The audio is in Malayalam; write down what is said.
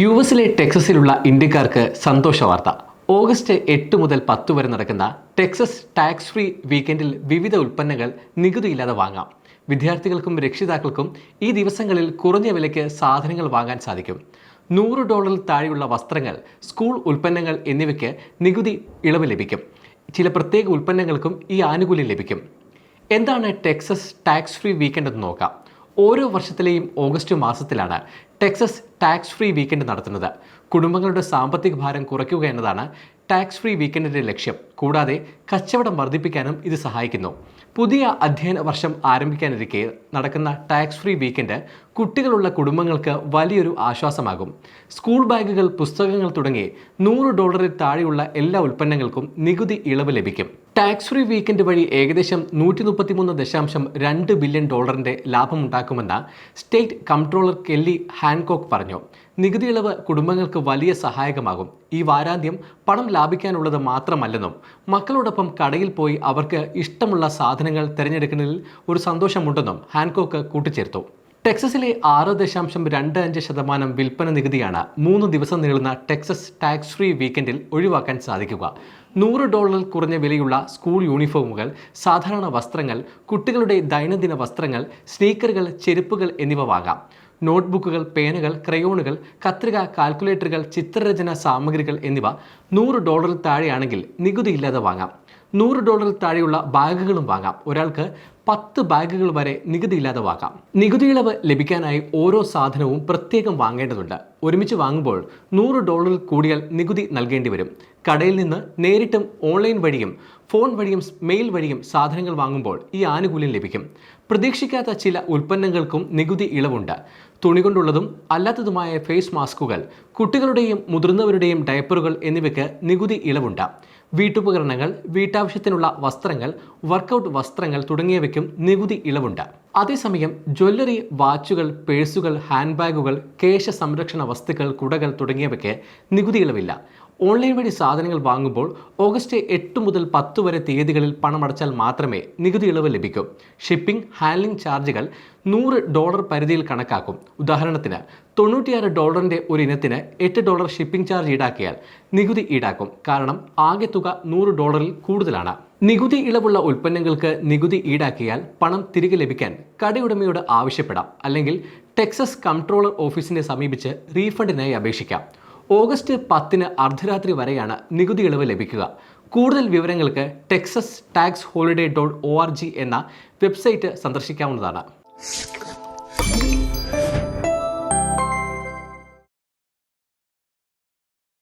യുഎസിലെ ടെക്സസിലുള്ള ഇന്ത്യക്കാർക്ക് സന്തോഷ വാർത്ത. ഓഗസ്റ്റ് 8 മുതൽ 10 വരെ നടക്കുന്ന ടെക്സസ് ടാക്സ് ഫ്രീ വീക്കെൻഡിൽ വിവിധ ഉൽപ്പന്നങ്ങൾ നികുതിയില്ലാതെ വാങ്ങാം. വിദ്യാർത്ഥികൾക്കും രക്ഷിതാക്കൾക്കും ഈ ദിവസങ്ങളിൽ കുറഞ്ഞ വിലയ്ക്ക് സാധനങ്ങൾ വാങ്ങാൻ സാധിക്കും. $100 താഴെയുള്ള വസ്ത്രങ്ങൾ, സ്കൂൾ ഉൽപ്പന്നങ്ങൾ എന്നിവയ്ക്ക് നികുതി ഇളവ് ലഭിക്കും. ചില പ്രത്യേക ഉൽപ്പന്നങ്ങൾക്കും ഈ ആനുകൂല്യം ലഭിക്കും. എന്താണ് ടെക്സസ് ടാക്സ് ഫ്രീ വീക്കെൻഡ് എന്ന് നോക്കാം. ഓരോ വർഷത്തിലെയും ഓഗസ്റ്റ് മാസത്തിലാണ് ടെക്സസ് ടാക്സ് ഫ്രീ വീക്കെൻഡ് നടത്തുന്നത്. കുടുംബങ്ങളുടെ സാമ്പത്തിക ഭാരം കുറയ്ക്കുക എന്നതാണ് ടാക്സ് ഫ്രീ വീക്കെൻഡിൻ്റെ ലക്ഷ്യം. കൂടാതെ കച്ചവടം വർദ്ധിപ്പിക്കാനും ഇത് സഹായിക്കുന്നു. പുതിയ അധ്യയന വർഷം ആരംഭിക്കാനിരിക്കെ നടക്കുന്ന ടാക്സ് ഫ്രീ വീക്കെൻഡ് കുട്ടികളുള്ള കുടുംബങ്ങൾക്ക് വലിയൊരു ആശ്വാസമാകും. സ്കൂൾ ബാഗുകൾ, പുസ്തകങ്ങൾ തുടങ്ങി $100 താഴെയുള്ള എല്ലാ ഉൽപ്പന്നങ്ങൾക്കും നികുതി ഇളവ് ലഭിക്കും. ടാക്സ് ഫ്രീ വീക്കെൻഡ് വഴി ഏകദേശം $133.2 ബില്യൺ ലാഭമുണ്ടാക്കുമെന്ന് സ്റ്റേറ്റ് കംട്രോളർ കെല്ലി ഹാൻകോക്ക് പറഞ്ഞു. നികുതി ഇളവ് കുടുംബങ്ങൾക്ക് വലിയ സഹായകമാകും. ഈ വാരാന്ത്യം പണം ലാഭിക്കാനുള്ളത് മാത്രമല്ലെന്നും മക്കളോടൊപ്പം കടയിൽ പോയി അവർക്ക് ഇഷ്ടമുള്ള സാധനങ്ങൾ തിരഞ്ഞെടുക്കുന്നതിൽ ഒരു സന്തോഷമുണ്ടെന്നും ഹാൻകോക്ക് കൂട്ടിച്ചേർത്തു. ടെക്സസിലെ 6.25% വിൽപ്പന നികുതിയാണ് 3 ദിവസം നീളുന്ന ടെക്സസ് ടാക്സ് ഫ്രീ വീക്കെൻഡിൽ ഒഴിവാക്കാൻ സാധിക്കുക. $100 കുറഞ്ഞ വിലയുള്ള സ്കൂൾ യൂണിഫോമുകൾ, സാധാരണ വസ്ത്രങ്ങൾ, കുട്ടികളുടെ ദൈനംദിന വസ്ത്രങ്ങൾ, സ്നീക്കറുകൾ, ചെരുപ്പുകൾ എന്നിവ വാങ്ങാം. നോട്ട്ബുക്കുകൾ, പേനകൾ, ക്രയോണുകൾ, കത്രിക, കാൽക്കുലേറ്ററുകൾ, ചിത്രരചന സാമഗ്രികൾ എന്നിവ $100 താഴെയാണെങ്കിൽ നികുതിയില്ലാതെ വാങ്ങാം. $100 താഴെയുള്ള ബാഗുകളും വാങ്ങാം. ഒരാൾക്ക് 10 ബാഗുകൾ വരെ നികുതിയില്ലാതെ വാങ്ങാം. നികുതി ഇളവ് ലഭിക്കാനായി ഓരോ സാധനവും പ്രത്യേകം വാങ്ങേണ്ടതുണ്ട്. ഒരുമിച്ച് വാങ്ങുമ്പോൾ $100 കൂടിയാൽ നികുതി നൽകേണ്ടി വരും. കടയിൽ നിന്ന് നേരിട്ടും ഓൺലൈൻ വഴിയും ഫോൺ വഴിയും മെയിൽ വഴിയും സാധനങ്ങൾ വാങ്ങുമ്പോൾ ഈ ആനുകൂല്യം ലഭിക്കും. പ്രതീക്ഷിക്കാത്ത ചില ഉൽപ്പന്നങ്ങൾക്കും നികുതി ഇളവുണ്ട്. തുണി കൊണ്ടുള്ളതും അല്ലാത്തതുമായ ഫേസ് മാസ്കുകൾ, കുട്ടികളുടെയും മുതിർന്നവരുടെയും ഡയപ്പറുകൾ എന്നിവയ്ക്ക് നികുതി ഇളവുണ്ട്. വീട്ടുപകരണങ്ങൾ, വീട്ടാവശ്യത്തിനുള്ള വസ്ത്രങ്ങൾ, വർക്കൗട്ട് വസ്ത്രങ്ങൾ തുടങ്ങിയവയ്ക്കും നികുതി ഇളവുണ്ട്. അതേസമയം ജ്വല്ലറി, വാച്ചുകൾ, പേഴ്സുകൾ, ഹാൻഡ് ബാഗുകൾ, കേശ സംരക്ഷണ വസ്തുക്കൾ, കുടകൾ തുടങ്ങിയവയ്ക്ക് നികുതി ഇളവില്ല. ഓൺലൈൻ വഴി സാധനങ്ങൾ വാങ്ങുമ്പോൾ ഓഗസ്റ്റ് 8 മുതൽ 10 വരെ തീയതികളിൽ പണമടച്ചാൽ മാത്രമേ നികുതി ഇളവ് ലഭിക്കൂ. ഷിപ്പിംഗ്, ഹാൻഡ്ലിംഗ് ചാർജുകൾ $100 പരിധിയിൽ കണക്കാക്കും. ഉദാഹരണത്തിന് $96 ഒരു ഇനത്തിന് $8 ഷിപ്പിംഗ് ചാർജ് ഈടാക്കിയാൽ നികുതി ഈടാക്കും. കാരണം ആകെ തുക $100 കൂടുതലാണ്. നികുതി ഇളവുള്ള ഉൽപ്പന്നങ്ങൾക്ക് നികുതി ഈടാക്കിയാൽ പണം തിരികെ ലഭിക്കാൻ കടയുടമയോട് ആവശ്യപ്പെടാം. അല്ലെങ്കിൽ ടെക്സസ് കംട്രോളർ ഓഫീസിനെ സമീപിച്ച് റീഫണ്ടിനായി അപേക്ഷിക്കാം. ഓഗസ്റ്റ് 10 അർദ്ധരാത്രി വരെയാണ് നികുതി ഇളവ് ലഭിക്കുക. കൂടുതൽ വിവരങ്ങൾക്ക് texastaxholiday.org എന്ന വെബ്സൈറ്റ് സന്ദർശിക്കാവുന്നതാണ്.